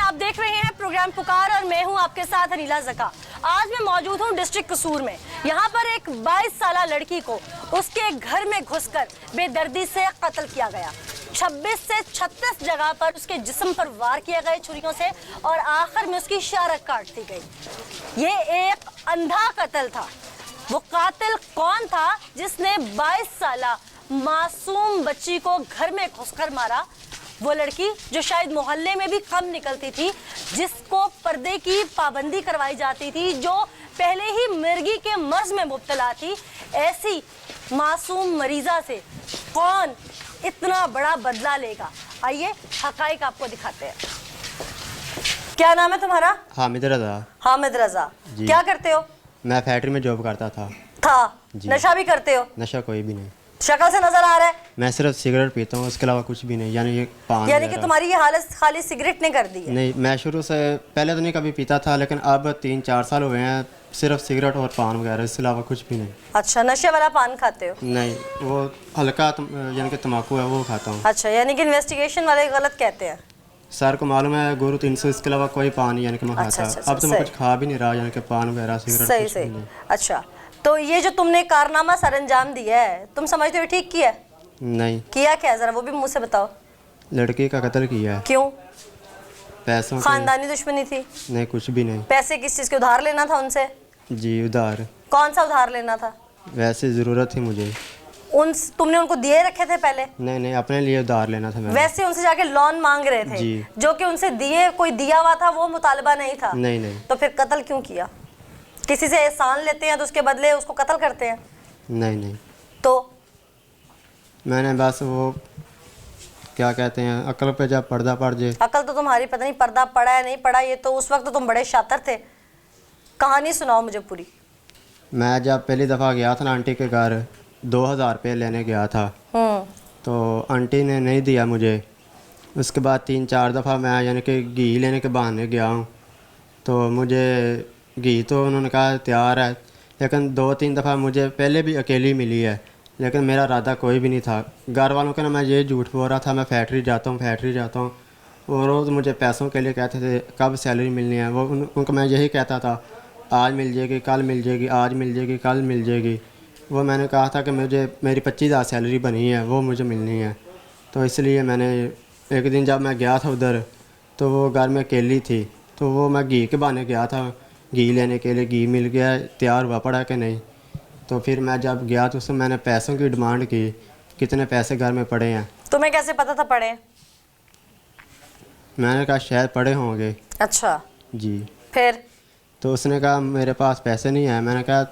आप देख रहे हैं प्रोग्राम पुकार और मैं हूं आपके साथ अनिला जका। आज मैं मौजूद हूं डिस्ट्रिक्ट कसूर में। यहां पर एक 22 साला लड़की को उसके घर में घुसकर बेदर्दी से कत्ल किया गया। 26 से 36 जगह पर उसके जिस्म पर वार किए गए छुरियों से और आखिर में उसकी शारक काट दी गई। ये एक अंधा कत्ल था। वो कातिल कौन था जिसने 22 साला मासूम बच्ची को घर में घुसकर मारा? वो लड़की जो शायद मोहल्ले में भी कम निकलती थी, जिसको पर्दे की पाबंदी करवाई जाती थी, जो पहले ही मिर्गी के मर्ज में मुब्तला थी, ऐसी मासूम मरीजा से कौन इतना बड़ा बदला लेगा? आइए हकाइक आपको दिखाते हैं। क्या नाम है तुम्हारा? हामिद रजा। हामिद रजा, क्या करते हो? मैं फैक्ट्री में जॉब करता था। नशा भी करते हो? नशा कोई भी नहीं। शक्ल से नजर आ रहा है। मैं सिर्फ सिगरेट पीता हूँ, उसके अलावा कुछ भी नहीं। यानी ये पान, यानी कि तुम्हारी ये हालत खाली सिगरेट ने कर दी है? नहीं, मैं शुरू से पहले तो नहीं कभी पीता था, लेकिन अब 3-4 साल हुए हैं सिर्फ सिगरेट और पान वगैरह, इसके अलावा कुछ भी नहीं। अच्छा, नशे वाला पान खाते हो? नहीं, वो हल्का यानी कि तम्बाकू है वो खाता हूँ। अच्छा, यानी कि इन्वेस्टिगेशन वाले गलत कहते हैं। सर को मालूम है गुरु 300, इसके अलावा कोई पान यानी कि मैं खाता। अब तो मैं कुछ खा भी नहीं रहा, यानी कि पान वगैरह सिगरेट। सही सही। अच्छा, तो ये जो तुमने कारनामा सर अंजाम दिया है, तुम समझते हो ठीक किया है? नहीं। किया क्या, जरा वो भी मुझसे बताओ। लड़की का कत्ल किया है। क्यों? पैसों? खानदानी दुश्मनी थी? नहीं, कुछ भी नहीं। पैसे किस चीज के उधार लेना था उनसे? जी, उधार। कौन सा उधार लेना था? वैसे जरूरत थी मुझे। तुमने उनको दिए रखे थे पहले? नहीं, अपने लिए उधार लेना था। वैसे उनसे जाके लोन मांग रहे थे जी। जो कि उनसे दिए कोई दिया हुआ था, वो मुतालबा नहीं था? नहीं। तो फिर कत्ल क्यों किया? किसी से एहसान लेते हैं तो उसके बदले उसको कत्ल करते हैं? नहीं। तो मैंने बस वो क्या कहते हैं, अकल पे जब पर्दा पड़ जाए। अकल तो तुम्हारी पता नहीं पर्दा पड़ा है नहीं पड़ा, ये तो उस वक्त तो तुम बड़े शातिर थे। कहानी सुनाओ मुझे पूरी। मैं जब पहली दफ़ा गया था ना आंटी के घर, 2000 रुपये लेने गया था, तो आंटी ने नहीं दिया मुझे। उसके बाद 3-4 दफ़ा मैं यानी कि घी लेने के बहाने गया हूँ, तो मुझे घी तो उन्होंने कहा तैयार है, लेकिन 2-3 दफ़ा मुझे पहले भी अकेली मिली है, लेकिन मेरा इरादा कोई भी नहीं था। घर वालों के ना मैं ये झूठ बोल रहा था मैं फैक्ट्री जाता हूँ, वो रोज़ मुझे पैसों के लिए कहते थे कब सैलरी मिलनी है। वो उनको मैं यही कहता था आज मिल जाएगी, कल मिल जाएगी, आज मिल जाएगी, कल मिल जाएगी। वो मैंने कहा था कि मुझे मेरी 25,000 सैलरी बनी है, वो मुझे मिलनी है। तो इसलिए मैंने एक दिन जब मैं गया था उधर, तो वो घर में अकेली थी, तो वो मैं घी के बहाने गया था घी लेने के लिए। घी मिल गया, तैयार हुआ पड़ा कि नहीं। तो फिर मैं जब गया तो उसमें मैंने पैसों की डिमांड की, कितने पैसे घर में पड़े हैं। तुम्हें कैसे पता था पड़े? मैंने कहा शायद पड़े होंगे। अच्छा जी। फिर? तो उसने कहा मेरे पास पैसे नहीं हैं। मैंने कहा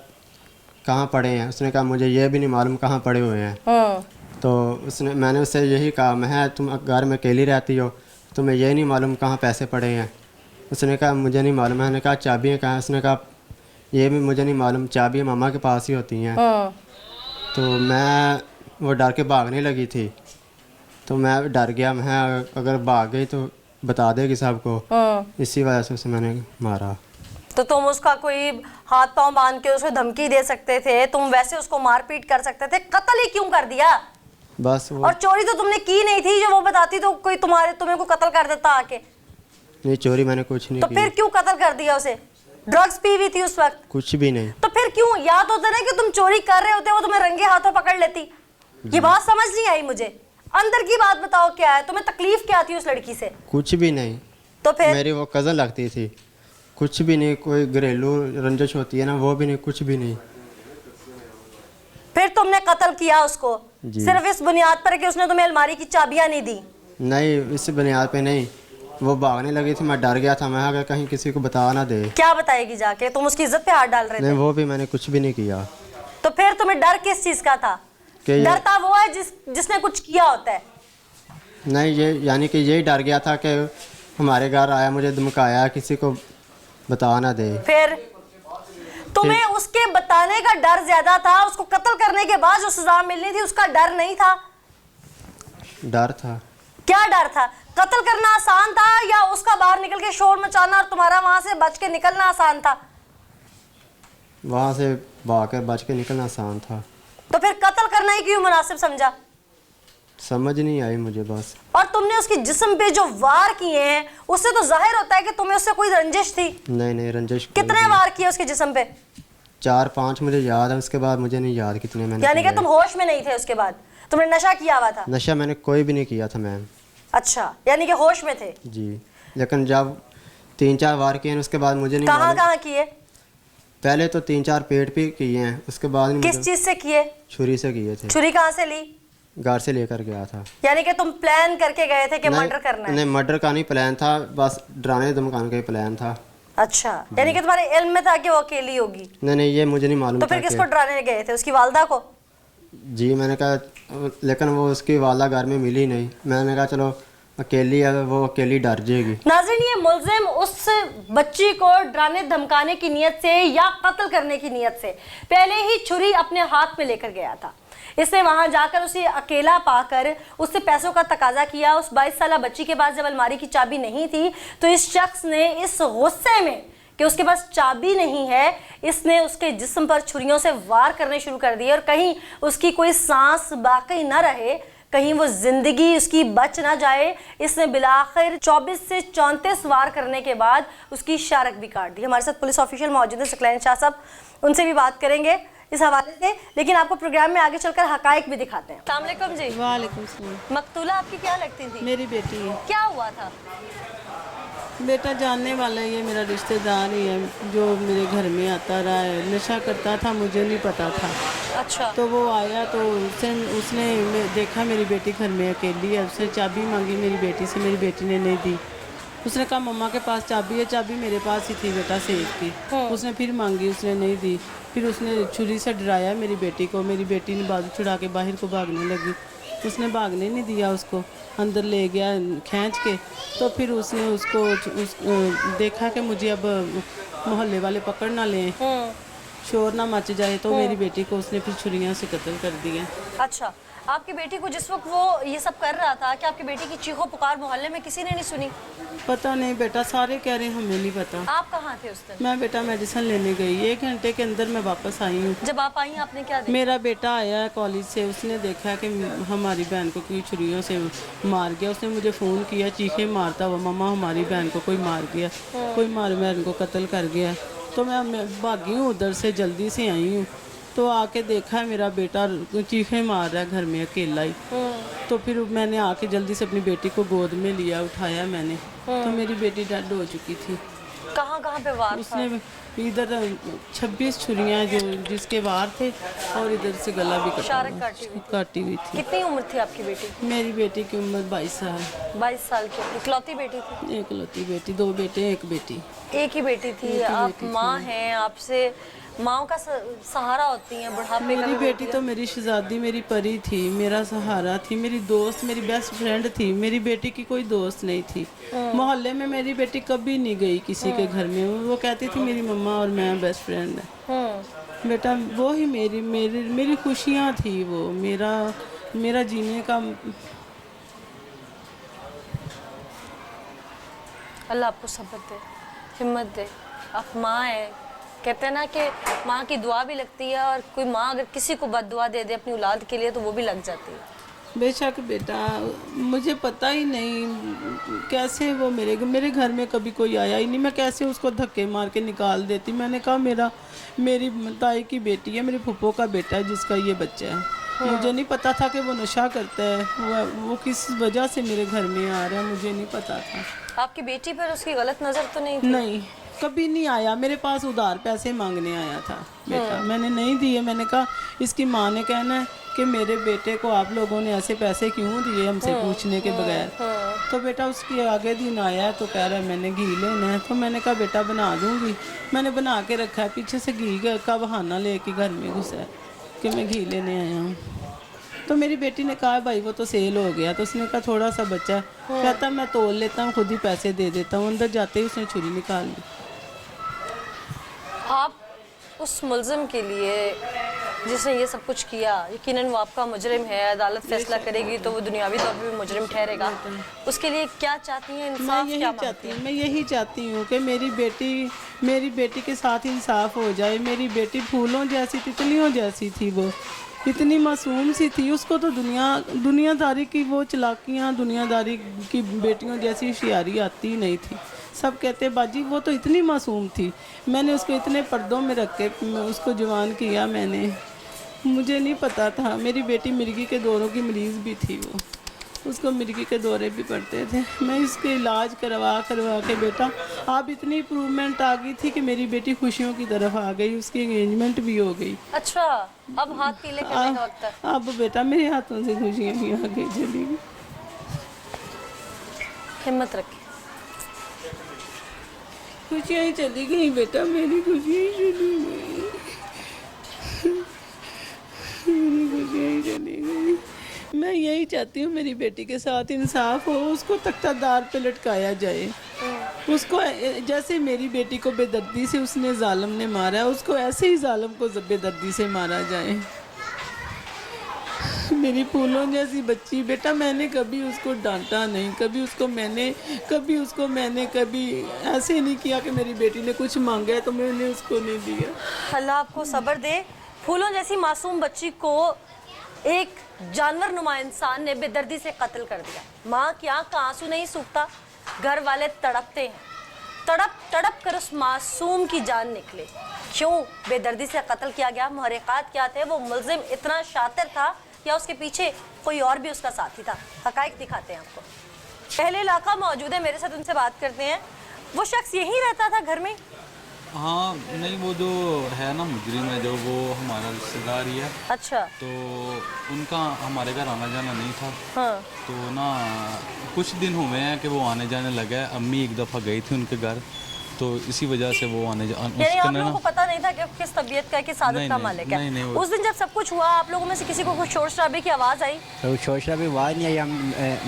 कहाँ पड़े हैं? उसने कहा मुझे ये भी नहीं मालूम कहाँ पड़े हुए हैं। तो मैंने उससे यही कहा मैं तुम घर में अकेली रहती हो, तुम्हें ये नहीं मालूम कहाँ पैसे पड़े हैं? उसने कहा मुझे नहीं मालूम। मैंने कहा चाबियाँ कहाँ? उसने कहा ये भी मुझे नहीं मालूम, चाबियाँ मामा के पास ही होती हैं। तो मैं वो डर के भागने लगी थी, तो मैं डर गया, मैं अगर भाग गई तो बता देगी सबको, इसी वजह से उसे मैंने मारा। तो तुम उसका कोई हाथ पांव बांध के उसको धमकी दे सकते थे, तुम वैसे उसको मारपीट कर सकते थे, कत्ल ही क्यों कर दिया? बस वो। और चोरी तो तुमने की नहीं थी, जो वो बताती तो कोई तुम्हें को कत्ल कर देता आके। नहीं, चोरी मैंने कुछ नहीं तो की। फिर क्यों कत्ल कर दिया उसे? ड्रग्स पी हुई थी उस वक्त? कुछ भी नहीं। तो फिर क्यों? याद होता ना कि तुम चोरी कर रहे होते, वो तुम्हें रंगे हाथों पकड़ लेती। ये बात समझ नहीं आई मुझे। अंदर की बात बताओ, क्या है तुम्हें तकलीफ क्या थी उस लड़की से? कुछ भी नहीं। तो फिर? मेरी वो कज़न लगती थी। कुछ भी नहीं, कोई घरेलू रंजिश होती है ना, वो भी नहीं, कुछ भी नहीं। फिर तुमने कत्ल किया उसको सिर्फ इस बुनियाद पर कि उसने तुम्हें अलमारी की चाबियां नहीं दी? नहीं, इस बुनियाद पे नहीं। वो भागने लगी थी, मैं डर गया था, मैं अगर कहीं किसी को बता ना दे। क्या बताएगी जाके? तुम उसकी इज्जत पे हाथ डाल रहे थे। नहीं, वो भी मैंने कुछ भी नहीं किया। तो फिर तुम्हें डर किस चीज का था? डरता वो है जिसने कुछ किया होता है। नहीं, ये यानी कि यही डर गया था कि हमारे घर आया, मुझे धमकाया, किसी को बता ना दे। फिर तुम्हें उसके बताने का डर ज्यादा था, उसको कत्ल करने के बाद जो सजा मिलनी थी उसका डर नहीं था? डर था। क्या डर था? कत्ल करना आसान था या उसका बाहर निकल के शोर मचाना और तुम्हारा वहां से बच के निकलना आसान था? वहां से भाग कर बच के निकलना आसान था। तो फिर कत्ल करना ही क्यों मुनासिब समझा? समझ नहीं आई मुझे बस। और तुमने उसके जिस्म पे जो वार किए हैं उससे तो जाहिर होता है कि तुम्हें उससे कोई रंजिश थी। नहीं रंजिश कोई कितने नहीं। वार किए उसके जिस्म पे? 4-5 मुझे याद है, उसके बाद मुझे नहीं याद कितने मैंने यानी कि किए। तुम होश में नहीं थे उसके बाद? तुमने नशा किया हुआ था? नशा मैंने कोई भी नहीं किया था मैम। अच्छा, यानी कि होश में थे। जी, लेकिन जब 3-4 वार किए हैं उसके बाद मुझे नहीं कहाँ मालूम। कहाँ किए? पहले तो 3-4 पेट पे किए हैं, उसके बाद नहीं किस मुझे चीज से किए? छुरी से किए थे। छुरी कहाँ से ली? घर से लेकर गया था। यानी कि तुम प्लान करके गए थे कि मर्डर करना है? नहीं, मर्डर का नहीं प्लान था, बस डराने धमकाने का ही प्लान था। अच्छा, यानी कि तुम्हारे इल्म में था कि वो अकेली होगी? नहीं ये मुझे नहीं मालूम तो फिर था किसको डराने गए थे? उसकी वालदा को? जी मैंने कहा, लेकिन वो उसकी वाला घर में मिली नहीं। मैंने कहा चलो अकेली है, वो अकेली डर जाएगी। नाज़रीन, ये मुल्जिम उस बच्ची को डराने धमकाने की नीयत से या कत्ल करने की नीयत से पहले ही छुरी अपने हाथ में लेकर गया था। इसने वहां जाकर उसे अकेला पाकर उससे पैसों का तकाजा किया। उस 22 साला बच्ची के पास जब अलमारी की चाबी नहीं थी तो इस शख्स ने इस गुस्से में कि उसके पास चाबी नहीं है, इसने उसके जिस्म पर छुरियों से वार करने शुरू कर दिए। और कहीं उसकी कोई सांस बाकी न रहे, कहीं वो जिंदगी उसकी बच ना जाए, इसने बिलाखिर 24 से 34 वार करने के बाद उसकी शारक भी काट दी। हमारे साथ पुलिस ऑफिशियल मौजूद है सकलैन शाह साहब, उनसे भी बात करेंगे इस हवाले से, लेकिन आपको प्रोग्राम में आगे चलकर हकायक भी दिखाते हैं। अस्सलाम वालेकुम जी। वालेकुम सलाम। मकतूला आपकी क्या लगती थी? मेरी बेटी है। क्या हुआ था? बेटा जानने वाला ये मेरा रिश्तेदार ही है, जो मेरे घर में आता रहा है, नशा करता था, मुझे नहीं पता था। अच्छा। तो वो आया तो उसने देखा मेरी बेटी घर में अकेली है, उसने चाबी मांगी मेरी बेटी से, मेरी बेटी ने नहीं दी। उसने कहा मम्मा के पास चाबी है, चाबी मेरे पास ही थी बेटा सेफ की। उसने फिर मांगी, उसने नहीं दी। फिर उसने छुरी से डराया मेरी बेटी को, मेरी बेटी ने बाजू छुड़ा के बाहर को भागने लगी। उसने भागने नहीं दिया, उसको अंदर ले गया खींच के। तो फिर उसने उसको देखा कि मुझे अब मोहल्ले वाले पकड़ ना लें, शोर ना मच जाए, तो मेरी बेटी को उसने फिर छुरियां से कत्ल कर दिया। अच्छा, आपकी बेटी को जिस वक्त वो ये सब कर रहा था, क्या आपकी बेटी की चीखों पुकार मोहल्ले में किसी ने नहीं सुनी? पता नहीं बेटा, सारे कह रहे हैं हमें नहीं पता। आप कहाँ थे उस दिन? मैं बेटा मेडिसिन लेने गई, 1 घंटे के अंदर मैं वापस आई हूँ। जब आप आई आपने क्या देखा? मेरा बेटा आया है कॉलेज से, उसने देखा कि हमारी बहन को कोई छुरियों से मार गया। उसने मुझे फ़ोन किया चीखे मारता हुआ, मम्मा हमारी बहन को कोई मार गया, कोई हमारी बहन को कत्ल कर गया। तो मैं भागी हूँ उधर से, जल्दी से आई हूँ। तो आके देखा है मेरा बेटा चीखे मार रहा है घर में अकेला ही। तो फिर मैंने आके जल्दी से अपनी बेटी को गोद में लिया, उठाया मैंने, तो मेरी बेटी डेड हो चुकी थी। कहाँ कहाँ पे वार था? उसने इधर 26 छुरियां जो जिसके वार थे, और इधर से गला भी शारक काटी हुई थी। कितनी उम्र थी आपकी बेटी? मेरी बेटी की उम्र 22 साल। 22 साल की। इकलौती बेटी थी? एकलौती बेटी, 2 बेटे 1 बेटी। एक ही बेटी थी। आप माँ हैं, आपसे माँ का सहारा होती हैं बुढ़ापे का। मेरी बेटी तो मेरी शहजादी, मेरी परी थी, मेरा सहारा थी, मेरी दोस्त, मेरी बेस्ट फ्रेंड थी। मेरी बेटी की कोई दोस्त नहीं थी। मोहल्ले में मेरी बेटी कभी नहीं गई किसी के घर में, वो कहती थी मेरी मम्मा और मैं बेस्ट फ्रेंड है। बेटा वो ही मेरी मेरी मेरी खुशियाँ थी, वो मेरा जीने का। अल्लाह आपको सब्र दे, हिम्मत दे। आप माँ है, कहते हैं ना कि माँ की दुआ भी लगती है, और कोई माँ अगर किसी को बद्दुआ दे दे अपनी औलाद के लिए तो वो भी लग जाती है। बेशक बेटा, मुझे पता ही नहीं कैसे वो मेरे घर में कभी कोई आया ही नहीं, मैं कैसे उसको धक्के मार के निकाल देती। मैंने कहा मेरी ताई की बेटी है, मेरे फूफो का बेटा है जिसका ये बच्चा है। मुझे नहीं पता था कि वो नशा करता है, वो किस वजह से मेरे घर में आ रहा है, मुझे नहीं पता था। आपकी बेटी पर उसकी गलत नज़र तो नहीं थी? नहीं, कभी नहीं आया मेरे पास। उधार पैसे मांगने आया था बेटा, मैंने नहीं दिए। मैंने कहा इसकी माँ ने कहना है कि मेरे बेटे को आप लोगों ने ऐसे पैसे क्यों दिए हमसे पूछने के बगैर। तो बेटा उसके आगे दिन आया तो कह रहा है मैंने घी लेना है। तो मैंने कहा बेटा बना दूंगी, मैंने बना के रखा है। पीछे से घी का बहाना लेके घर में घुसा है कि मैं घी लेने आया हूँ। तो मेरी बेटी ने कहा भाई वो तो सेल हो गया। तो उसने कहा थोड़ा सा बच्चा, कहता मैं तोल लेता हूँ, खुद ही पैसे दे देता हूँ। अंदर जाते ही उसने छुरी निकाल ली। आप उस मुल्जिम के लिए जिसने ये सब कुछ किया, यकीनन वो आपका मुजरिम है, अदालत फैसला करेगी तो वो दुनियावी तौर पे भी मुजरिम ठहरेगा। उसके लिए क्या चाहती हैं? इंसाफ क्या मांगती हैं? मैं यही चाहती हूँ कि मेरी बेटी के साथ इंसाफ हो जाए। मेरी बेटी फूलों जैसी, तितलियों जैसी थी, वो इतनी मासूम सी थी, उसको तो दुनियादारी की वो चालाकियाँ, दुनियादारी की बेटियों जैसी होशियारी आती ही नहीं थी। सब कहते बाजी वो तो इतनी मासूम थी। मैंने उसको इतने पर्दों में रख के उसको जवान किया मैंने, मुझे नहीं पता था। मेरी बेटी मिर्गी के दौरों की मरीज़ भी थी, वो उसको मिर्गी के दौरे भी पड़ते थे। मैं इसके इलाज करवा के बेटा अब इतनी इम्प्रूवमेंट आ गई थी कि मेरी बेटी खुशियों की तरफ आ गई, उसकी एंगेजमेंट भी हो गई। अच्छा, अब हाथ पीले करने का वक्त है। अब बेटा मेरे हाथों से खुशियाँ भी आगे चली गई। हिम्मत रखिए। खुशियाँ ही चली गई बेटा, मेरी खुशियाँ ही चली गई, मेरी खुशियाँ ही चली गई। मैं यही चाहती हूँ मेरी बेटी के साथ इंसाफ हो, उसको तख्तादार पे लटकाया जाए। उसको जैसे मेरी बेटी को बेदर्दी से उसने जालिम ने मारा है, उसको ऐसे ही जालिम को बेदर्दी से मारा जाए। मेरी फूलों जैसी बच्ची बेटा, मैंने कभी उसको डांटा नहीं, कभी उसको मैंने कभी ऐसे नहीं किया कि मेरी बेटी ने कुछ मांगा है तो मैंने उसको नहीं दिया। अल्लाह आपको सब्र दे। फूलों जैसी मासूम बच्ची को एक जानवर नुमा इंसान ने बेदर्दी से कत्ल कर दिया। माँ की आँख का आंसू नहीं सूखता, घर वाले तड़पते हैं, तड़प कर उस मासूम की जान निकले। क्यों बेदर्दी से कत्ल किया गया, मुहर्रिकात क्या थे, वो मुल्जिम इतना शातिर था या उसके पीछे कोई और भी उसका साथी था? हकाइक दिखाते हैं आपको। पहले इलाका मौजूद है मेरे साथ, उनसे बात करते हैं। वो शख्स यहीं रहता था घर में? हाँ नहीं, वो जो है ना मुजरिम है, जो वो हमारा रिश्तेदार ही है। अच्छा। तो उनका हमारे घर आना जाना नहीं था। हाँ। तो ना कुछ दिन हुए हैं कि वो आने जाने लगा है। अम्मी एक दफ़ा गई थी उनके घर, तो इसी वजह से वो यानी आप लोगों को पता नहीं था कि किस तबीयत का, किस आदत का मालिक है? नहीं, उस दिन जब सब कुछ हुआ, आप लोगों में से किसी को कुछ शोर शराबे की आवाज़ आई? तो शोर शराबे आवाज़ नहीं आई।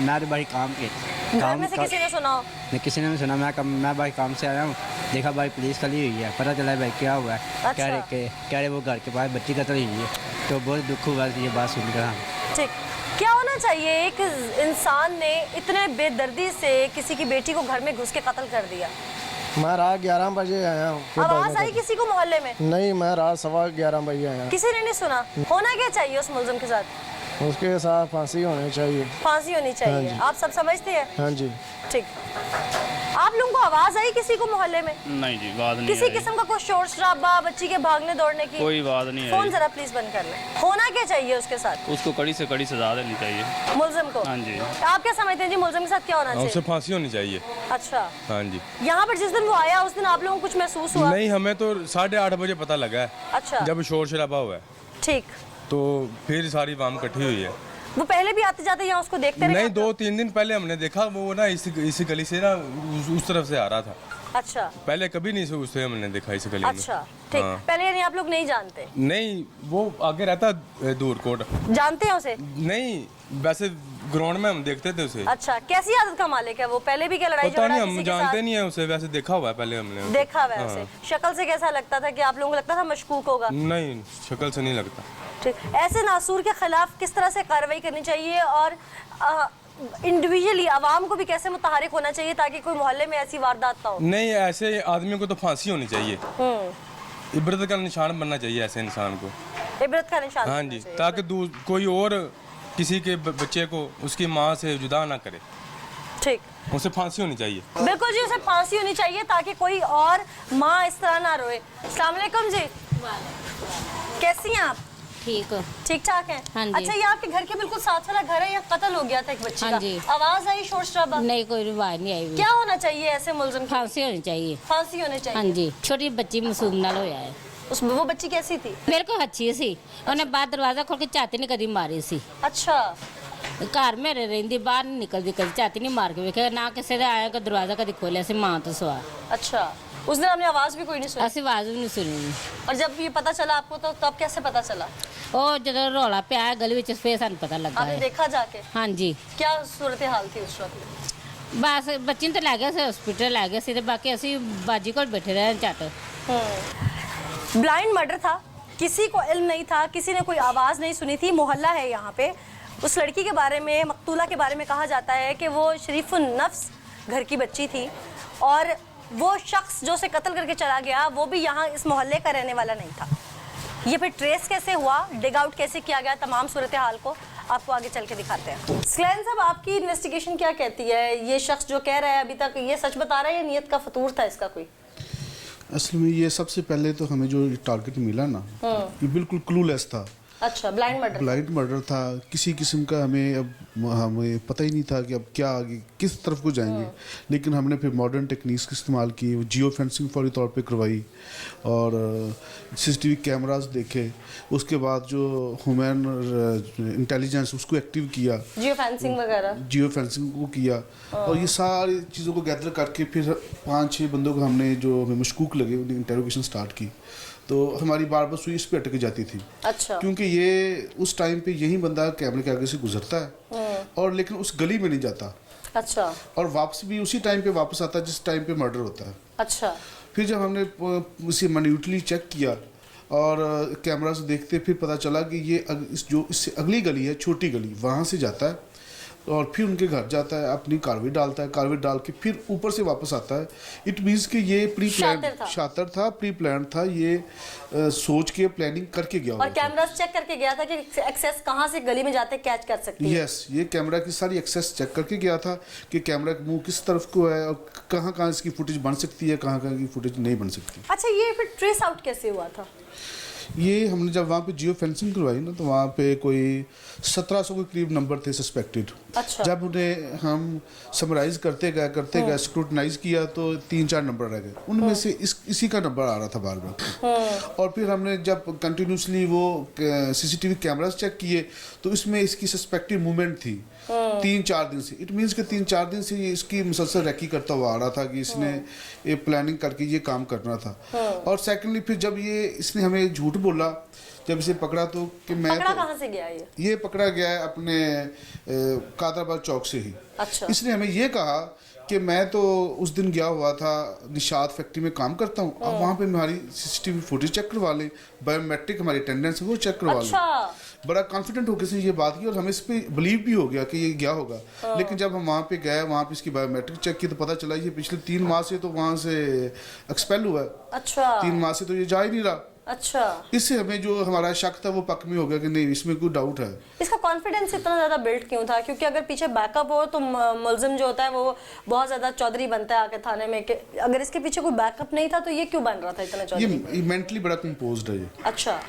मैं तो भाई काम के घर में से किसी ने सुना हो? नहीं, किसी ने नहीं सुना। मैं भाई काम से आया हूँ, देखा भाई पुलिस खड़ी हुई है, पता चला भाई क्या हुआ है। अच्छा। कह रहे वो घर के पास बच्ची कत्ल हुई है। तो बहुत दुख हुआ ये बात सुनकर। ठीक, क्या होना चाहिए? एक इंसान ने इतने बेदर्दी से किसी की बेटी को घर में घुस के कत्ल कर दिया। मैं रात 11 बजे आया हूँ। आवाज आई किसी को मोहल्ले में? नहीं, मैं रात 11:15 बजे आया। किसी ने नहीं सुना? होना क्या चाहिए उस मुल्जिम के साथ? उसके साथ फांसी होनी चाहिए। फांसी होनी चाहिए, आप सब समझते हैं? हाँ जी। ठीक, आप लोगों को आवाज आई किसी को मोहल्ले में? नहीं जी, बात नहीं किसी आई। किस्म का कोई शोर शराबा, बच्ची के भागने दौड़ने की? कोई बात नहीं आई। फोन जरा प्लीज बंद कर लें। होना क्या चाहिए उसके साथ? उसको कड़ी से कड़ी सजा देनी चाहिए, मुल्जिम को। हाँ जी। आप क्या समझते हैं जी, मुल्जिम के साथ क्या होना उसे चाहिए? फांसी होनी चाहिए। अच्छा, हाँ जी। यहाँ पर जिस दिन वो आया उस दिन आप लोगों को कुछ महसूस हुआ? नहीं, हमें तो 8:30 बजे पता लगा है, अच्छा, जब शोर शराबा हुआ है। ठीक। तो फिर सारी वाम इकट्ठी हुई है। वो पहले भी आते जाते यहाँ उसको देखते रहे? नहीं, 2-3 दिन पहले हमने देखा, वो ना इस गली से ना उस तरफ से आ रहा था। अच्छा, पहले कभी नहीं उससे हमने देखा इस गली में। अच्छा, ठीक। हाँ। पहले यानी आप लोग नहीं जानते? नहीं, वो आगे रहता दूर कोट। जानते हैं उसे? नहीं, वैसे ग्राउंड में हम देखते थे उसे। अच्छा, कैसी आदत का मालिक है वो? पहले भी क्या लड़ाई पता झगड़ा नहीं, किसी हम के जानते साथ? नहीं है उसे, वैसे देखा हुआ है पहले हमने उसे। देखा हुआ है हाँ। उसे। शक्ल से कैसा लगता था कि आप लोगों को लगता था मशकूक होगा? नहीं, शक्ल से नहीं लगता। ठीक, ऐसे नासूर के खिलाफ किस तरह से कार्रवाई करनी चाहिए और इंडिविजुअली आवाम को भी कैसे मुतहरिक होना चाहिए ताकि कोई मोहल्ले में ऐसी वारदात ना हो? नहीं, ऐसे आदमी को तो फांसी होनी चाहिए। इबरत का निशान बनना चाहिए ऐसे इंसान को। इबरत का निशान? हाँ जी, ताकि कोई और किसी के बच्चे को उसकी माँ से जुदा ना करे। ठीक, उसे फांसी होनी चाहिए। बिल्कुल जी, उसे फांसी होनी चाहिए ताकि कोई और माँ इस तरह ना रोए। अस्सलाम वालेकुम जी, कैसी हैं आप? ठीक हो? ठीक ठाक है। हाँ जी। अच्छा, ये आपके घर के बिल्कुल साथ वाला घर है, यहाँ कत्ल हो गया था एक बच्ची हाँ का? जी। आवाज आई शोर शराबा? नहीं, कोई रिवाज नहीं आई हुई। क्या होना चाहिए ऐसे मुल्जिम की? फांसी होनी चाहिए। फांसी होनी हाँ चाहिए। जी, छोटी बच्ची मासूम नाल होया है। वो बच्ची कैसी थी? मेरे को अच्छी सी, उन्हें बाहर दरवाजा खोल के चाती नहीं कदी मारी सी। अच्छा, घर मेरे रहिंदी, बाहर नहीं निकलती, कदी चाती नहीं मार के वेखे ना, किसी ने आया कि दरवाजा कदी खोलिया सी मां तो सवा। अच्छा, उस दिन आपने आवाज भी कोई नहीं सुनी? असि आवाज भी नहीं सुनी। और जब ये पता चला आपको तो तब कैसे पता चला? ਉਹ ਜਦੋਂ ਰੌਲਾ ਪਿਆ ਗਲੀ ਵਿੱਚ ਫੇਰ ਸਾਨੂੰ ਪਤਾ ਲੱਗਾ आपने ਹੈ। देखा जाके? ਹਾਂਜੀ, क्या सूरत हाल थी उस वक्त? ਬਸ ਬੱਚੀ ਨੂੰ ਤਾਂ ਲੈ ਗਿਆ ਸੀ ਹਸਪੀਟਲ ਲੈ ਗਿਆ ਸੀ ਤੇ ਬਾਕੀ ਅਸੀਂ ਬਾਜੀ ਕੋਲ ਬੈਠੇ ਰਹੇ ਝੱਟ। ब्लाइंड मर्डर था, किसी को इल्म नहीं था, किसी ने कोई आवाज़ नहीं सुनी थी। मोहल्ला है यहाँ पे। उस लड़की के बारे में, मकतूला के बारे में कहा जाता है कि वो शरीफुन नफ्स घर की बच्ची थी और वो शख्स जो उसे कत्ल करके चला गया वो भी यहाँ इस मोहल्ले का रहने वाला नहीं था। ये फिर ट्रेस कैसे हुआ, डिग आउट कैसे किया गया, तमाम सूरत हाल को आपको आगे चल के दिखाते हैं। स्कैन साहब, आपकी इन्वेस्टिगेशन क्या कहती है? ये शख्स जो कह रहा है अभी तक, ये सच बता रहा है या नीयत का फतूर था इसका कोई? असल में ये सबसे पहले तो हमें जो टारगेट मिला ना, ये बिल्कुल क्लूलेस था। अच्छा, ब्लाइंड मर्डर? ब्लाइंड मर्डर था, किसी किस्म का हमें पता ही नहीं था कि अब क्या आगे किस तरफ को जाएंगे। लेकिन हमने फिर मॉडर्न टेक्निक्स का इस्तेमाल की, जियो फेंसिंग फौरी तौर पे करवाई और सीसीटीवी कैमरास देखे। उसके बाद जो ह्यूमन इंटेलिजेंस उसको एक्टिव किया, जियो फेंसिंग वगैरह, जियो फेंसिंग को किया और ये सारी चीज़ों को गैदर करके फिर 5-6 बंदों को हमने जो हमें मशकूक लगे उन्हें इंटेरोगेशन स्टार्ट की। तो हमारी बार बार सुई इस पे अटक जाती थी। अच्छा। क्योंकि ये उस टाइम पे यही बंदा कैमरे के आगे से गुजरता है और लेकिन उस गली में नहीं जाता। अच्छा। और वापस भी उसी टाइम पे वापस आता है जिस टाइम पे मर्डर होता है। अच्छा। फिर जब हमने उसे मैन्यूटली चेक किया और कैमरा से देखते फिर पता चला कि ये जो इससे अगली गली है, छोटी गली, वहाँ से जाता है और फिर उनके घर जाता है, अपनी कार्रवाई डालता है, कार्रवाई डाल के फिर ऊपर से वापस आता है। इट मीन्स कि ये प्री प्लान शातर था, प्री प्लान था, ये सोच के प्लानिंग करके गया। और कैमरास चेक करके गया था कि एक्सेस कहाँ से गली में जाते कैच कर सकते हैं। यस, ये कैमरा की सारी एक्सेस चेक करके गया था कि कैमरा का मुंह किस तरफ को है और कहाँ कहाँ इसकी फुटेज बन सकती है, कहाँ कहाँ की फुटेज नहीं बन सकती। अच्छा, ये फिर ट्रेस आउट कैसे हुआ था? ये हमने जब वहाँ पे जियो फेंसिंग करवाई ना, तो वहाँ पे कोई 1700 के करीब नंबर थे सस्पेक्टेड। अच्छा। जब उन्हें हम समराइज करते गए स्क्रूटनाइज किया तो 3-4 नंबर रह गए, उनमें से इसी का नंबर आ रहा था बार बार। और फिर हमने जब कंटिन्यूसली वो सीसीटीवी कैमरास चेक किए तो इसमें इसकी सस्पेक्टेड मूवमेंट थी 3-4 दिन से। इट मीन्स कि 3-4 दिन से ये इसकी मुसलसल रैकी करता हुआ आ रहा था कि इसने ये प्लानिंग करके ये काम करना था। और सेकेंडली फिर जब ये इसने हमें झूठ बोला जब इसे पकड़ा तो कि मैं पकड़ा कहाँ से गया ये पकड़ा गया है अपने कादराबाद चौक से ही। अच्छा। इसने हमें ये कहा कि मैं तो उस दिन गया हुआ था, निशात फैक्ट्री में काम करता हूँ, अब वहाँ पे हमारी सीसीटीवी फुटेज चेक करवा लें, बायोमेट्रिक हमारी अटेंडेंस है वो चेक करवा लें। बड़ा कॉन्फिडेंट होकर से ये बात की और हमें इस पर बिलीव भी हो गया कि ये गया होगा। लेकिन जब हम वहाँ पे गए, वहाँ पे इसकी बायोमेट्रिक चेक की तो पता चला ये पिछले 3 माह से तो वहाँ से एक्सपेल हुआ है। अच्छा। 3 माह से तो ये जा ही नहीं रहा। अच्छा। इससे हमें जो हमारा शक था वो पक में हो गया कि नहीं, इसमें कोई डाउट है। इसका कॉन्फिडेंस इतना ज़्यादा बिल्ड क्यों था? क्योंकि अगर पीछे बैकअप हो तो मुलजिम जो होता है वो बहुत ज़्यादा चौधरी बनता है आके थाने में, कि अगर इसके पीछे कोई बैकअप नहीं था तो ये क्यों बन रहा था इतना चौधरी? ये मेंटली बड़ा कंपोज्ड है ये। अच्छा।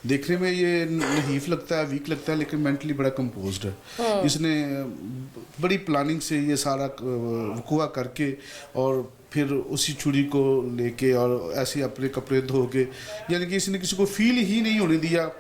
देखने में ये नहीफ लगता है, वीक लगता है, लेकिन मेंटली बड़ा कंपोज्ड है। इसने बड़ी प्लानिंग से ये सारा वकूआ करके और फिर उसी छुरी को लेके और ऐसे अपने कपड़े धो के, यानी कि इसने किसी को फील ही नहीं होने दिया,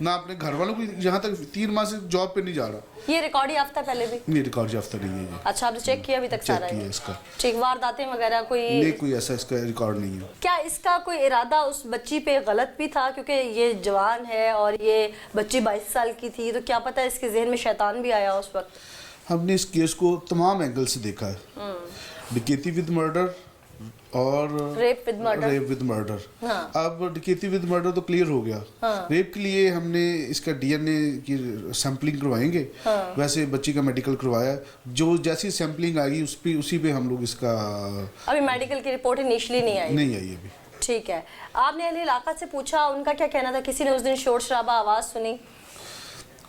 ना अपने घर वालों को। यहाँ तक 3 माह से जॉब पे नहीं जा रहा। ये रिकॉर्ड याफ्ता पहले भी? नहीं, रिकॉर्ड याफ्ता नहीं है ये। अच्छा, आपने चेक किया अभी तक सारा? चेक किया इसका। ठीक, वारदातें वगैरह कोई नहीं, कोई ऐसा इसका रिकॉर्ड नहीं है। क्या इसका कोई इरादा उस बच्ची पे गलत भी था? क्योंकि ये जवान है और ये बच्ची 22 साल की थी, तो क्या पता इसके जहन में शैतान भी आया उस वक्त। हमने इस केस को तमाम एंगल से देखा है, डकैती विद मर्डर और रेप विद मर्डर। हाँ। अब डकैती विद मर्डर तो क्लियर हो गया। हाँ। रेप के लिए हमने इसका डीएनए की सैंपलिंग करवाएंगे। हाँ। वैसे बच्ची का मेडिकल करवाया, जो जैसी सैंपलिंग आएगी उसी पे हम लोग इसका। अभी मेडिकल की रिपोर्ट इनिशियली नहीं आई अभी। ठीक है। आपने अहले इलाका से पूछा, उनका क्या कहना था? किसी ने उस दिन शोर शराबा आवाज़ सुनी?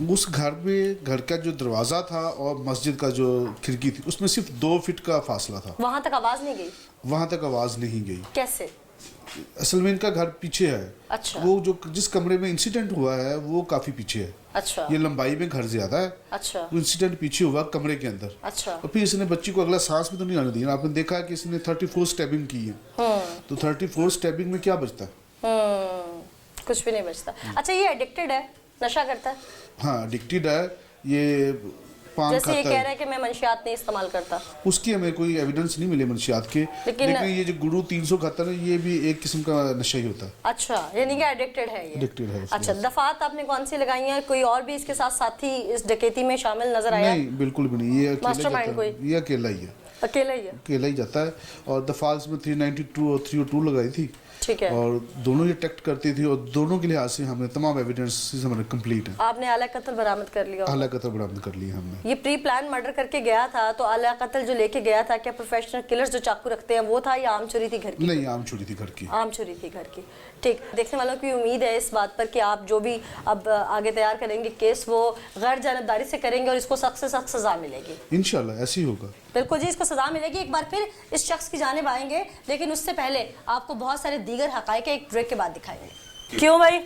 उस घर में, घर का जो दरवाज़ा था और मस्जिद का जो खिड़की थी, उसमें सिर्फ 2 फीट का फासला था। वहाँ तक आवाज़ नहीं गई? वहाँ तक आवाज़ नहीं गई। कैसे? असल में इनका घर पीछे है। अच्छा। वो जो जिस कमरे में इंसिडेंट हुआ है वो काफ़ी पीछे है। अच्छा। ये लंबाई में घर ज़्यादा है। अच्छा। वो इंसिडेंट पीछे हुआ कमरे के अंदर। अच्छा। और फिर इसने बच्ची को अगला सांस भी तो नहीं आने दिया। आपने देखा है कि इसने 34 स्टैबिंग की है। तो 34 स्टैबिंग में क्या बचता है? कुछ भी नहीं बचता। अच्छा, ये एडिक्टेड है, नशा करता है? हाँ, एडिक्टेड है। ये पान जैसे खाता ये कह रहा है कि मैं मंशियात नहीं इस्तेमाल करता। उसकी हमें कोई एविडेंस नहीं मिले मंशियात के, लेकिन ये जो गुरु 300 खाता है ये भी एक किस्म का नशा ही होता है। अच्छा, यानी कि एडिक्टेड है ये? एडिक्टेड है। अच्छा, दफात आपने कौन सी लगाई है? कोई और भी इसके साथ साथी इस डकैती में शामिल नजर आया? नहीं, बिल्कुल भी नहीं। ये मास्टरमाइंड कोई? ये अकेला ही है। अकेला ही है? अकेला ही जाता है। और दफाल्स में 392 और 302 लगाई थी, ठीक है। और दोनों ये टेक्ट करती थी, और दोनों के लिहाज से हमने तमाम एविडेंस हमारे कंप्लीट है। आपने आला कत्ल बरामद कर लिया? आला कत्ल बरामद कर लिया हमने। ये प्री प्लान मर्डर करके गया था, तो आला कत्ल जो लेके गया था, क्या प्रोफेशनल किलर्स जो चाकू रखते हैं वो था, या आम चोरी थी घर की? नहीं, आम चोरी थी घर की। आम चोरी थी घर की। ठीक, देखने वालों की उम्मीद है इस बात पर कि आप जो भी अब आगे तैयार करेंगे केस, वो गैर जानबदारी से करेंगे और इसको सख्त से सख्त सजा मिलेगी। इंशाल्लाह ऐसे ही होगा। बिल्कुल जी, इसको सजा मिलेगी। एक बार फिर इस शख्स की जानिब आएंगे, लेकिन उससे पहले आपको बहुत सारे दीगर हकायक एक ब्रेक के बाद दिखाएंगे। क्यों भाई?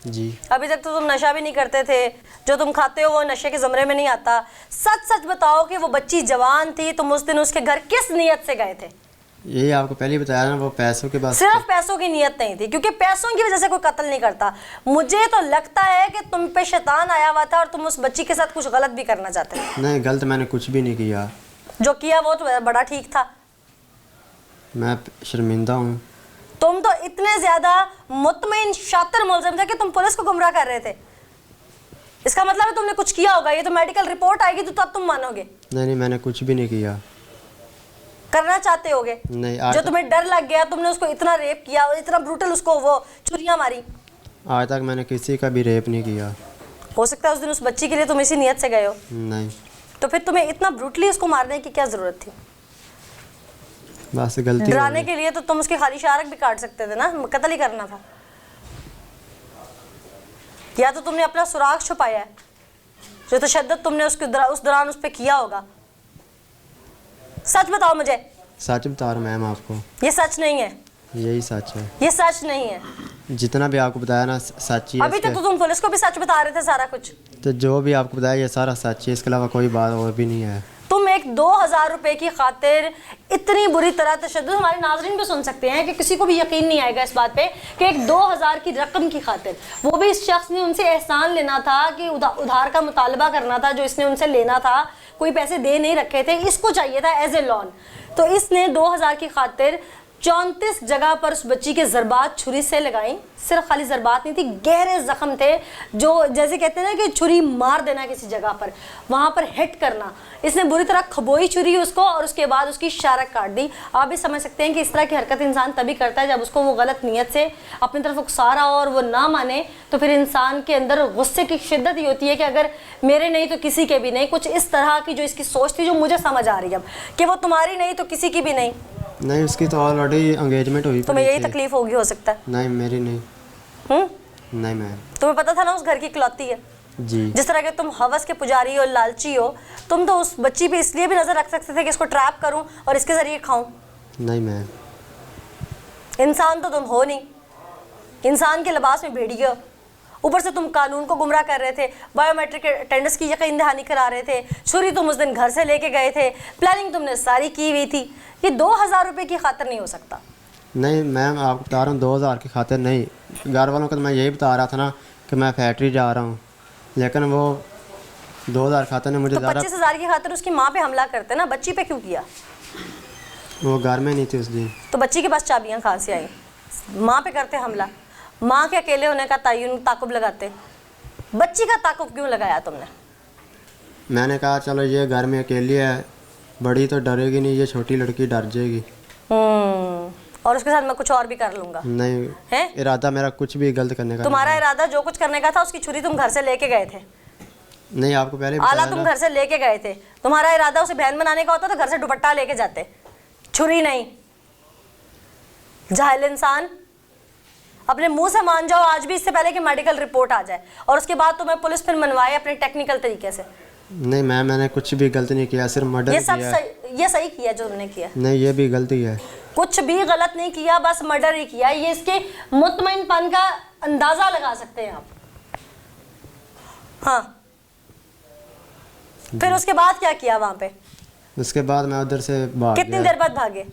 जी। अभी तक तो तुम नशा भी नहीं करते थे, जो तुम खाते हो वो नशे के ज़मरे में नहीं आता। सच सच बताओ कि वो बच्ची जवान थी, तुम उस दिन उसके घर किस नीयत से गए थे? यही आपको पहले ही बताया ना, वो पैसों के बाद। सिर्फ पैसों की नीयत नहीं थी, क्योंकि पैसों की वजह से कोई कत्ल नहीं करता। मुझे तो लगता है कि तुम पे शैतान आया हुआ था और तुम उस बच्ची के साथ कुछ गलत भी करना चाहते थे। नहीं, गलत मैंने कुछ भी नहीं किया। जो किया वो तो बड़ा ठीक था। मैं शर्मिंदा हूँ। तुम तो इतने ज्यादा मुतमईन शातिर मुलजिम थे कि तुम पुलिस को गुमराह कर रहे थे। इसका मतलब है तुमने कुछ किया होगा। ये तो मेडिकल रिपोर्ट आएगी तो तब तुम मानोगे। नहीं, मैंने कुछ भी नहीं किया। करना चाहते होगे? नहीं, जो तुम्हें डर लग गया, तुमने उसको इतना रेप किया और इतना ब्रूटल उसको वो छुरियां मारी। आज तक मैंने किसी का भी रेप नहीं किया। हो सकता है उस दिन उस बच्ची के लिए तुम इसी नीयत से गए हो। नहीं। तो फिर तुम्हें इतना ब्रूटली उसको मारने की क्या जरूरत थी? बस गलती हो डराने गई। के लिए तो तुम उसकी खाली शारक भी काट सकते थे ना, कत्ल ही करना था। या तो तुमने अपना सुराग छुपाया है, जो तशद्दुद तुमने उस दौरान उस पर किया होगा। सच बताओ मुझे। सच बता रहा हूँ मैम आपको। ये सच नहीं है। यही सच है। ये सच नहीं है। जितना भी आपको बताया ना सच ही है। अभी तक तो तुम पुलिस को भी सच बता रहे थे सारा कुछ। तो जो भी आपको बताया ये सारा सच है, इसके अलावा कोई बात और भी नहीं है। तुम एक 2000 रुपए की खातिर इतनी बुरी तरह तशद्दुद, हमारे नाज़रीन भी सुन सकते हैं कि किसी को भी यकीन नहीं आएगा इस बात पे कि एक 2000 की रकम की खातिर, वो भी इस शख्स ने उनसे एहसान लेना था कि उधार का मुतालबा करना था, जो इसने उनसे लेना था, कोई पैसे दे नहीं रखे थे, इसको चाहिए था एज ए लोन। तो इसने 2000 की खातिर 34 जगह पर उस बच्ची के ज़रबात छुरी से लगाई। सिर्फ खाली ज़रबात नहीं थी, गहरे ज़ख्म थे, जो जैसे कहते हैं ना कि छुरी मार देना किसी जगह पर, वहाँ पर हिट करना। इसने बुरी तरह खबोई छुरी उसको और उसके बाद उसकी शारक काट दी। आप भी समझ सकते हैं कि इस तरह की हरकत इंसान तभी करता है जब उसको वो गलत नीयत से अपनी तरफ उकसारा और वो ना माने, तो फिर इंसान के अंदर गुस्से की शिद्दत ही होती है कि अगर मेरे नहीं तो किसी के भी नहीं। कुछ इस तरह की जो इसकी सोच थी, जो मुझे समझ आ रही है अब, कि वो तुम्हारी नहीं तो किसी की भी नहीं। नहीं, उसकी तो ऑलरेडी एंगेजमेंट हुई। तुम्हें यही तकलीफ होगी हो सकता है। नहीं, मेरी नहीं। नहीं मैम। तुम्हें पता था ना उस घर की इकलौती है। जी। जिस तरह के तुम हवस के पुजारी हो, लालची हो, तुम तो उस बच्ची पे इसलिए भी नजर रख सकते थे कि इसको ट्रैप करूं और इसके जरिए खाऊं। नहीं मैम। इंसान तो तुम हो नहीं, इंसान के लिबास में भेड़िए हो। ऊपर से तुम कानून को गुमराह कर रहे थे, बायोमेट्रिक अटेंडेंस की यकीन दहानी करा रहे थे, छुरी तुम उस दिन घर से लेके गए थे, प्लानिंग तुमने सारी की हुई थी। ये 2000 रुपए की खातिर नहीं हो सकता। नहीं मैम, आपको बता रहा हूँ 2000 की खातिर नहीं। घर वालों को तो मैं यही बता रहा था ना कि मैं फैक्ट्री जा रहा हूँ, लेकिन वो 2000 खातिर ने मुझे तो 25,000 की खातिर उसकी माँ पे हमला करते ना, बच्ची पे क्यों किया? वो घर में नहीं थी उस दिन। तो बच्ची के पास चाबियाँ कहाँ से आई? माँ पे करते हमला, माँ के अकेले होने का ताकुब लगाते, बच्ची का ताकुब क्यों लगाया तुमने? मैंने कहा चलो ये घर में अकेली है, बड़ी तो डरेगी नहीं, ये छोटी लड़की डर जाएगी। और उसके साथ मैं कुछ और भी कर लूंगा। नहीं है इरादा मेरा कुछ भी गलत करने का। तुम्हारा इरादा जो कुछ करने का था, उसकी छुरी तुम घर से लेके गए थे। नहीं, आपको पहले आला तुम घर से लेके गए थे। तुम्हारा इरादा उसे बहन बनाने का होता तो घर से दुपट्टा लेके जाते, छुरी नहीं। जाहिल इंसान, अपने मुंह से मान जाओ आज भी, इससे पहले कि मेडिकल रिपोर्ट आ जाए और उसके बाद तुम्हें पुलिस फिर मनवाए अपने टेक्निकल तरीके से। नहीं मैम, मैंने कुछ भी गलत नहीं किया, सिर्फ मर्डर किया। ये सही किया जो तुमने किया। नहीं, ये भी गलती है। कुछ भी गलत नहीं किया, बस मर्डर ही किया। ये इसके मुतमईनपन का अंदाजा लगा सकते हैं आप। हाँ, फिर उसके बाद क्या किया वहां पे? उसके बाद मैं उधर से भाग गया। कितनी देर बाद भागे?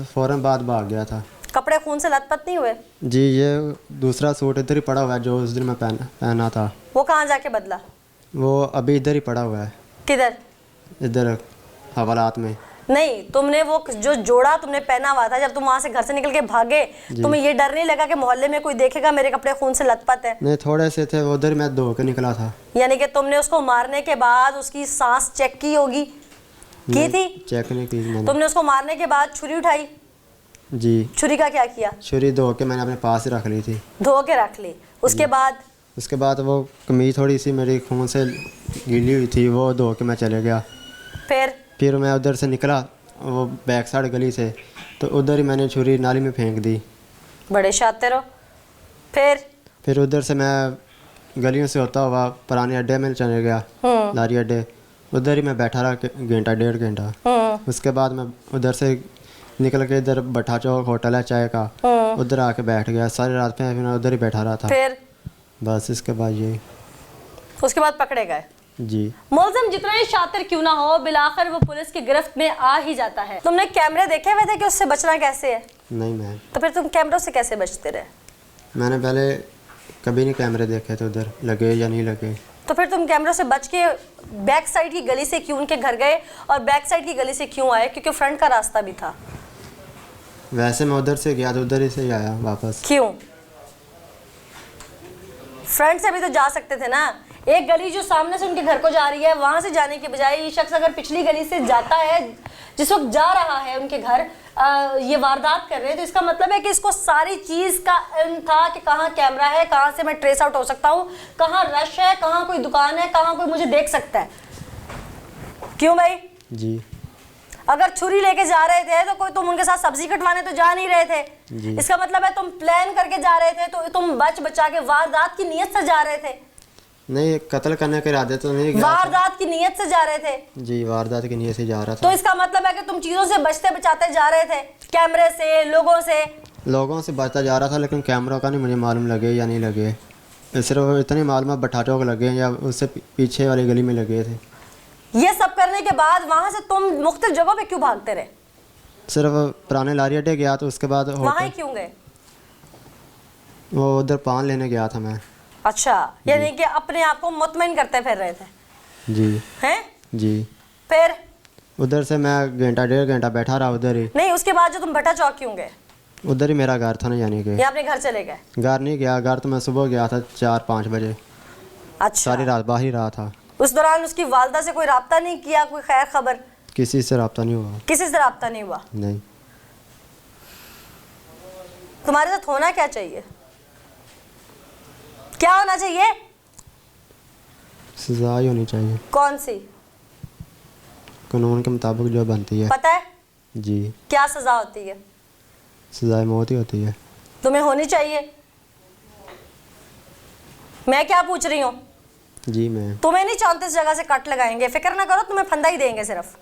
फौरन बाद भाग गया था। कपड़े खून से लथपथ नहीं हुए? जी, ये दूसरा सूट इधर ही पड़ा हुआ है जो उस दिन मैं पहना था। वो कहाँ जाके बदला? वो अभी इधर ही पड़ा हुआ है। किधर? इधर हवालात में। नहीं, तुमने वो जो जोड़ा तुमने पहना हुआ था, जब तुम वहां से घर से निकल के भागे, तुम्हें ये डर नहीं लगा कि मोहल्ले में कोई देखेगा मेरे कपड़े खून से लथपथ है? नहीं, थोड़े से थे, उधर मैं धो के निकला था। यानी कि तुमने उसको मारने के बाद उसकी सांस चेक की होगी, की थी? चेक नहीं की मैंने। तुमने उसको मारने के बाद छुरी उठाई? जी। छुरी का क्या किया? छुरी धो के मैंने अपने पास ही रख ली थी। धो के रख ली। उसके बाद? उसके बाद वो कमीज थोड़ी सी मेरी खून से गीली हुई थी, वो धो के मैं चले गया। फिर मैं उधर से निकला, वो बैक साइड गली से, तो उधर ही मैंने छुरी नाली में फेंक दी। बड़े शातिर हो। फिर उधर से मैं गलियों से होता हुआ पुराने अड्डे में चले गया, लारी अड्डे। उधर ही मैं बैठा रहा घंटा 1.5 घंटा। उसके बाद मैं उधर से निकल के इधर भट्टा चौक होटल है चाय का, उधर आके बैठ गया। सारी रात में मैं उधर ही बैठा रहा था। फिर बस इसके बाद यही। उसके बाद पकड़े गए? जी। मुलजिम जितना ही शातिर क्यों ना हो, बिलाखिर वो पुलिस की गिरफ्त में आ ही जाता है। तुमने कैमरे देखे हुए थे कि उससे बचना कैसे है? नहीं मैम। तो फिर तुम कैमरों से कैसे बचते रहे? मैंने पहले कभी नहीं कैमरे देखे थे उधर, लगे या नहीं लगे। तो फिर तुम कैमरों से बच के बैक साइड की गली से क्यों उनके घर गए और बैक साइड की गली से क्यों आए? क्योंकि फ्रंट का रास्ता भी था। वैसे मैं उधर से गया तो उधर ही से ही आया वापस। क्यों? फ्रंट से भी तो जा सकते थे ना। एक गली जो सामने से उनके घर को जा रही है, वहां से जाने के बजाय ये शख्स अगर पिछली गली से जाता है, जिस वक्त जा रहा है उनके घर ये वारदात कर रहे हैं, तो इसका मतलब है कि इसको सारी चीज का इल्म था कि कहाँ कैमरा है, कहाँ से मैं ट्रेस आउट हो सकता हूँ, कहाँ रश है, कहाँ कोई दुकान है, कहाँ कोई मुझे देख सकता है। क्यों भाई? जी। अगर छुरी लेके जा रहे थे तो कोई तुम उनके साथ सब्जी कटवाने तो जा नहीं रहे थे। जी। इसका मतलब है तुम प्लान करके जा रहे थे, तो तुम बचा के वारदात की नीयत से जा रहे थे। नहीं, कत्ल करने के इरादे तो नहीं गया। वारदात की नीयत से जा रहे थे? जी, वारदात की नीयत से जा रहा था। तो इसका मतलब है कि तुम चीजों से बचते बचाते जा रहे थे, कैमरे से, लोगों से बचता जा रहा था, लेकिन कैमरों का नहीं मुझे मालूम लगे या नहीं लगे। सिर्फ इतनी मालूम भट्टा चौक लगे या उससे पीछे वाली गली में लगे थे। ये सब करने के बाद वहां से तुम मुख्तलिफ जगहों पे क्यों भागते रहे? सिर्फ पुराने लारी अड्डे गया तो उसके बाद वहां क्यों गए? वो उधर पान लेने गया था मैं। अच्छा, यानी कि अपने आप को मुतमईन करते फिर रहे थे? जी। हैं? जी। फिर उधर से मैं घंटा 1.5 घंटा बैठा रहा उधर ही। नहीं, उसके बाद जो तुम भट्टा चौक क्यों गए? उधर ही मेरा घर था ना, यानी कि। या अपने घर चले गए? घर नहीं गया, घर तो मैं सुबह गया था 4-5 बजे। अच्छा। सारी रात बाहर ही रहा था। उस दौरान उसकी वालदा से कोई राब्ता नहीं किया, कोई खैर खबर? किसी से राब्ता नहीं हुआ। किसी से राब्ता नहीं हुआ? नहीं। तुम्हारे साथ होना क्या चाहिए? क्या होना चाहिए? सजा ही होनी चाहिए। कौन सी? कानून के मुताबिक जो बनती है। पता है? जी। क्या सजा होती है? सजाए मौत ही होती है। तुम्हें होनी चाहिए। मैं क्या पूछ रही हूँ? जी मैं। तुम्हें नहीं 34 जगह से कट लगाएंगे, फिक्र ना करो, तुम्हें फंदा ही देंगे। सिर्फ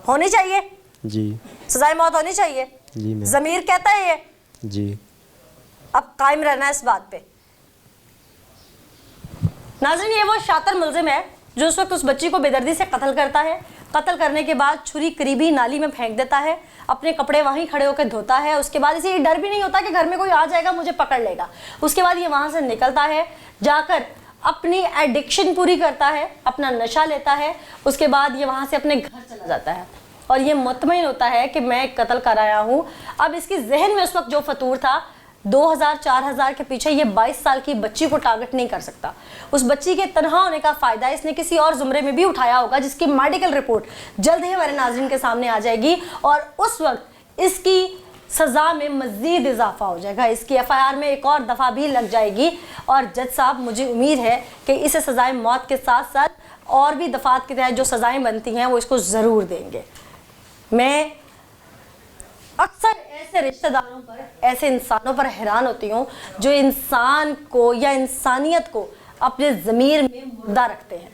होनी चाहिए। जी। सजाए मौत होनी चाहिए। जी मैं। ज़मीर कहता है ये। जी। अब कायम रहना है इस बात पे। नाज़रीन, ये वो शातिर मुलजिम है जो उस वक्त उस बच्ची को बेदर्दी से कत्ल करता है। कत्ल करने के बाद छुरी करीबी नाली में फेंक देता है, अपने कपड़े वहीं खड़े होकर धोता है। उसके बाद इसे डर भी नहीं होता कि घर में कोई आ जाएगा मुझे पकड़ लेगा। उसके बाद ये वहाँ से निकलता है, जाकर अपनी एडिक्शन पूरी करता है, अपना नशा लेता है। उसके बाद ये वहाँ से अपने घर चला जाता है और ये मुतमईन होता है कि मैं एक कत्ल कराया हूँ। अब इसकी जहन में उस वक्त जो फतूर था, 2000-4000 के पीछे ये 22 साल की बच्ची को टारगेट नहीं कर सकता। उस बच्ची के तनहा होने का फ़ायदा इसने किसी और ज़ुमरे में भी उठाया होगा, जिसकी मेडिकल रिपोर्ट जल्द ही हमारे नाज़रीन के सामने आ जाएगी और उस वक्त इसकी सज़ा में मज़ीद इजाफा हो जाएगा। इसकी FIR में एक और दफ़ा भी लग जाएगी और जज साहब, मुझे उम्मीद है कि इसे सज़ाए मौत के साथ साथ और भी दफ़ात के तहत जो सज़ाएँ बनती हैं वो इसको ज़रूर देंगे। मैं अक्सर ऐसे रिश्तेदारों पर, ऐसे इंसानों पर हैरान होती हूँ जो इंसान को या इंसानियत को अपने ज़मीर में मुर्दा रखते हैं।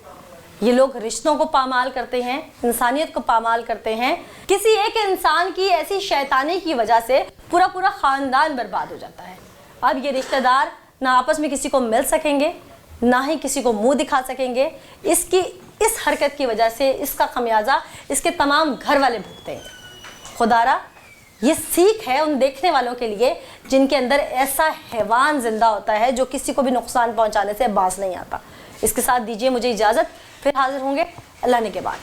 ये लोग रिश्तों को पामाल करते हैं, इंसानियत को पामाल करते हैं। किसी एक इंसान की ऐसी शैतानी की वजह से पूरा पूरा ख़ानदान बर्बाद हो जाता है। अब ये रिश्तेदार ना आपस में किसी को मिल सकेंगे, ना ही किसी को मुंह दिखा सकेंगे। इसकी इस हरकत की वजह से इसका खमियाजा इसके तमाम घर वाले भुगते हैं। खुदारा, ये सीख है उन देखने वालों के लिए जिनके अंदर ऐसा हैवान जिंदा होता है जो किसी को भी नुकसान पहुंचाने से बाज नहीं आता। इसके साथ दीजिए मुझे इजाज़त, फिर हाजिर होंगे अल्लाह ने के बाद।